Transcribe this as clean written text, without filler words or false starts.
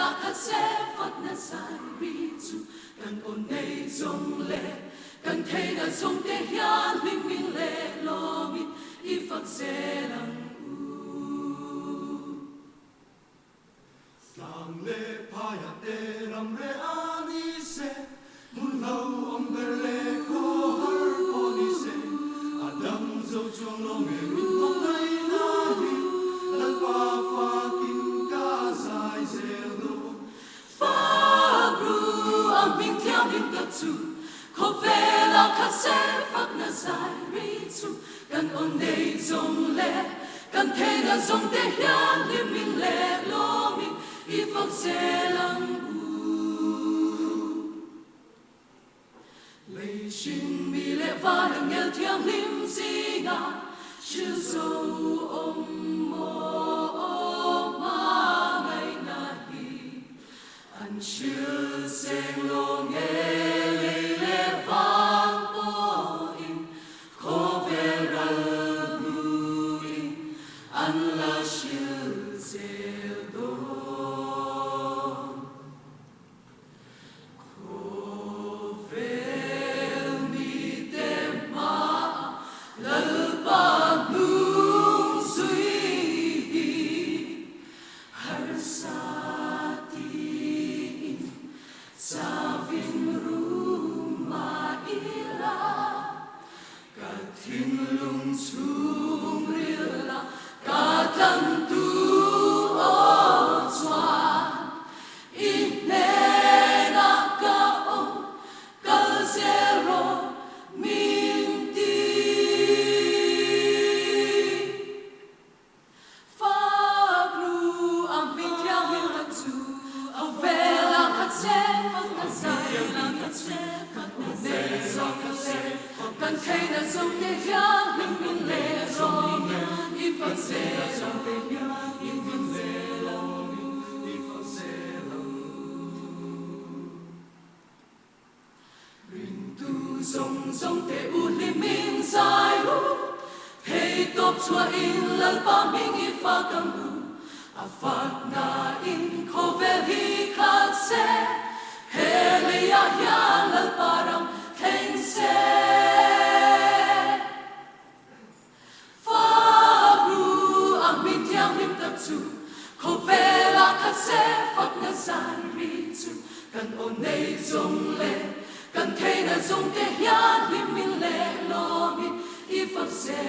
la khát sẽ phát na sai ri chu kan ôn nei zong le kan thei na zong te hian lim min le lo mi i phật se lang sang le pa ya te ram re ani se mun lau om ber le ko har ko ni se adam zo chung lo me min mong nai na hi lan pa fa kin ka sai se lo fa gru am min theo min ta chu ko ve la khát sẽ phát na sai ri chu kan ôn nei zong le kan thei na zong te hian lim min le lo mi i phật se lang lệ xin mi lệ va đằng nghèo thiêng lim gì ngà chữ dâu ông mô ma ngày nay anh chưa sen lô nghe lệ lệ vang bố in khó về ra lu in anh là chữ dâu đô kan thei na zong te hian lim min le lo mi i phật se lang te hian i phật se lang i phật se lang rin tu zong zong te u lim min sai lu thei top chua in lal pa ming i fa kam lu a phật na in kho ve hi khat se he le ya hian lal pa ram theng se khổ về là khát sẽ phát na sai ri chu kan ôn nei zong le kan thei na zong te hian lim min le lo mi i phật se